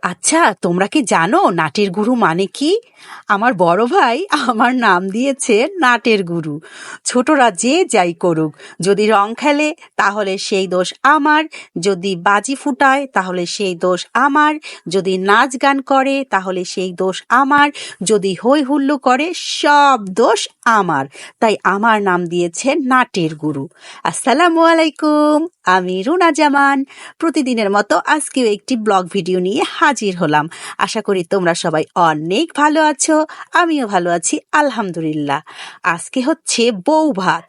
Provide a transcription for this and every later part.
আচ্ছা, তোমরা কি জানো নাটের গুরু মানে কি? আমার বড় ভাই আমার নাম দিয়েছে নাটের গুরু। ছোটরা যে যাই করুক, যদি রং খেলে তাহলে সেই দোষ আমার, যদি বাজি ফুটায় তাহলে সেই দোষ আমার, যদি নাচ গান করে তাহলে সেই দোষ আমার, যদি হই হুল্লো করে সব দোষ আমার। তাই আমার নাম দিয়েছে নাটের গুরু। আসসালামু আলাইকুম, আমি রুনা জামান। প্রতিদিনের মতো আজকেও একটি ব্লগ ভিডিও নিয়ে হাজির হলাম। আশা করি তোমরা সবাই অনেক ভালো আছো, আমিও ভালো আছি আলহামদুলিল্লাহ। আজকে হচ্ছে বউ ভাত।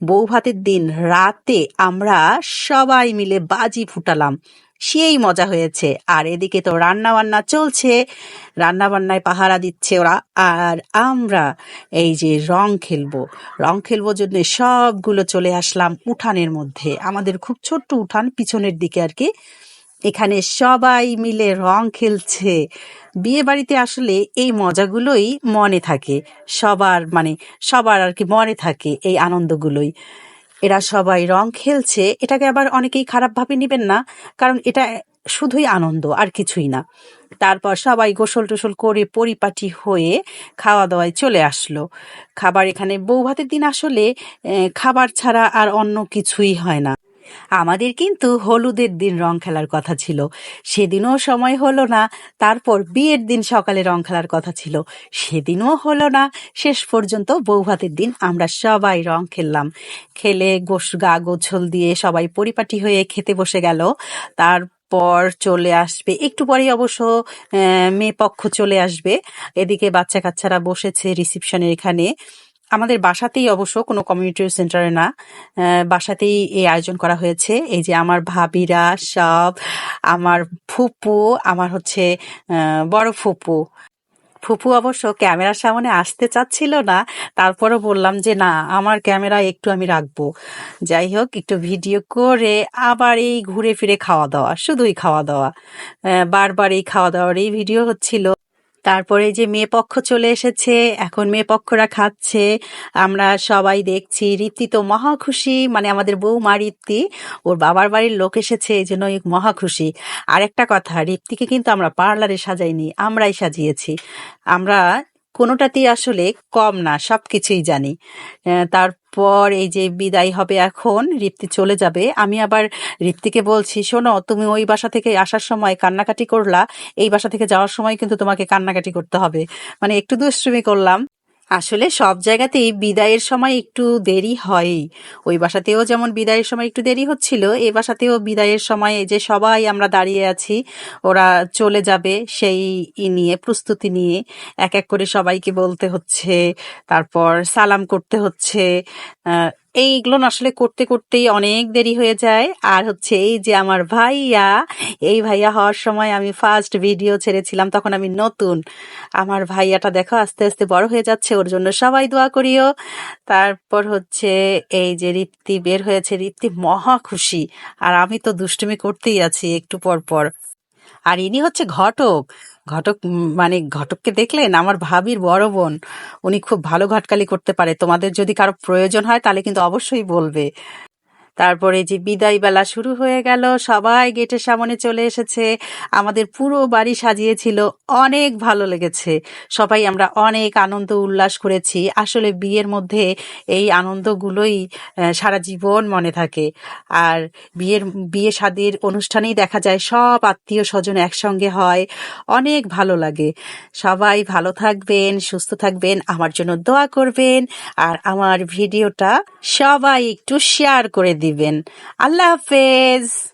বউ ভাতের দিন রাতে আমরা সবাই মিলে বাজি ফুটালাম, সেই মজা হয়েছে। আর এদিকে তো রান্না বান্না চলছে, রান্না বান্নায় পাহারা দিচ্ছে ওরা। আর আমরা এই যে রং খেলবো জন্য সবগুলো চলে আসলাম উঠানের মধ্যে। আমাদের খুব ছোট্ট উঠান, পিছনের দিকে আর কি। এখানে সবাই মিলে রং খেলছে। বিয়ে বাড়িতে আসলে এই মজাগুলোই মনে থাকে সবার আর কি মনে থাকে এই আনন্দগুলোই। এরা সবাই রং খেলছে, এটাকে আবার অনেকেই খারাপভাবে নেবেন না, কারণ এটা শুধুই আনন্দ আর কিছুই না। তারপর সবাই গোসল টোসল করে পরিপাটি হয়ে খাওয়া দাওয়ায় চলে আসলো। খাবার এখানে বউ ভাতের দিন আসলে খাবার ছাড়া আর অন্য কিছুই হয় না। আমাদের কিন্তু হলুদের দিন রং খেলার কথা ছিল, সেদিনও সময় হলো না। তারপর বিয়ের দিন সকালে রং খেলার কথা ছিল, সেদিনও হলো না। শেষ পর্যন্ত বউ ভাতের দিন আমরা সবাই রং খেললাম। খেলে গা গোছল দিয়ে সবাই পরিপাটি হয়ে খেতে বসে গেল। তারপর চলে আসবে একটু পরেই অবশ্য মেয়ে পক্ষ চলে আসবে। এদিকে বাচ্চা কাচ্চারা বসেছে রিসিপশনের এখানে। আমাদের বাসাতেই অবশ্য, কোনো কমিউনিটি সেন্টারে না, বাসাতেই এই আয়োজন করা হয়েছে। এই যে আমার ভাবিরা সব, আমার ফুপু, আমার হচ্ছে বড় ফুপু। ফুপু অবশ্য ক্যামেরার সামনে আসতে চাচ্ছিল না, তারপরও বললাম যে না, আমার ক্যামেরা একটু আমি রাখবো। যাই হোক, একটু ভিডিও করে আবার এই ঘুরে ফিরে খাওয়া দাওয়া, শুধুই খাওয়া দাওয়া, বারবার এই খাওয়া দাওয়ারই ভিডিও হচ্ছিল। তারপরে যে মেয়ে পক্ষ চলে এসেছে, এখন মেয়ে পক্ষরা খাচ্ছে, আমরা সবাই দেখছি। ঋত্বি তো মহা খুশি, মানে আমাদের বৌমা ঋত্বি, ওর বাবার বাড়ির লোক এসেছে এই জন্য মহা খুশি। আর একটা কথা, ঋত্বিকে কিন্তু আমরা পার্লারে সাজাইনি, আমরাই সাজিয়েছি। আমরা কোনোটাতেই আসলে কম না, সব কিছুই জানি। তারপর এই যে বিদায় হবে, এখন ঋত্বি চলে যাবে। আমি আবার ঋত্বিকে বলছি, শোনো, তুমি ওই বাসা থেকে আসার সময় কান্নাকাটি করলা, এই বাসা থেকে যাওয়ার সময় কিন্তু তোমাকে কান্নাকাটি করতে হবে। মানে একটু দুষ্টুমি করলাম। আসলে সব জায়গাতেই বিদায়ের সময় একটু দেরি হয়ই। ওই বাসাতেও যেমন বিদায়ের সময় একটু দেরি হচ্ছিল, এই বাসাতেও বিদায়ের সময় এই যে সবাই আমরা দাঁড়িয়ে আছি, ওরা চলে যাবে সেই নিয়ে, প্রস্তুতি নিয়ে এক এক করে সবাইকে বলতে হচ্ছে, তারপর সালাম করতে হচ্ছে। এইগুলো না আসলে করতে করতেই অনেক দেরি হয়ে যায়। আর হচ্ছে এই যে আমার ভাইয়া, এই ভাইয়া হওয়ার সময় আমি ফার্স্ট ভিডিও ছেড়েছিলাম, তখন আমি নতুন। আমার ভাইয়াটা দেখো আস্তে আস্তে বড় হয়ে যাচ্ছে, ওর জন্য সবাই দোয়া করিও। তারপর হচ্ছে এই যে ঋত্বি বের হয়েছে, ঋত্বি মহা খুশি। আর আমি তো দুষ্টুমি করতেই আছি একটু পর পর। আর ইনি হচ্ছে ঘটক। মানে ঘটককে দেখলেন, আমার ভাবির বড় বোন। উনি খুব ভালো ঘটকালি করতে পারে, তোমাদের যদি কারো প্রয়োজন হয় তাহলে কিন্তু অবশ্যই বলবে। তারপরে যে বিদায় বেলা শুরু হয়ে গেল, সবাই গেটের সামনে চলে এসেছে। আমাদের পুরো বাড়ি সাজিয়েছিল, অনেক ভালো লেগেছে। সবাই আমরা অনেক আনন্দ উল্লাস করেছি। আসলে বিয়ের মধ্যে এই আনন্দগুলোই সারা জীবন মনে থাকে। আর বিয়ে শাদির অনুষ্ঠানেই দেখা যায় সব আত্মীয় স্বজন একসঙ্গে হয়, অনেক ভালো লাগে। সবাই ভালো থাকবেন, সুস্থ থাকবেন, আমার জন্য দোয়া করবেন। আর আমার ভিডিওটা সবাই একটু শেয়ার করে দিবেন। আল্লাহ হাফেজ।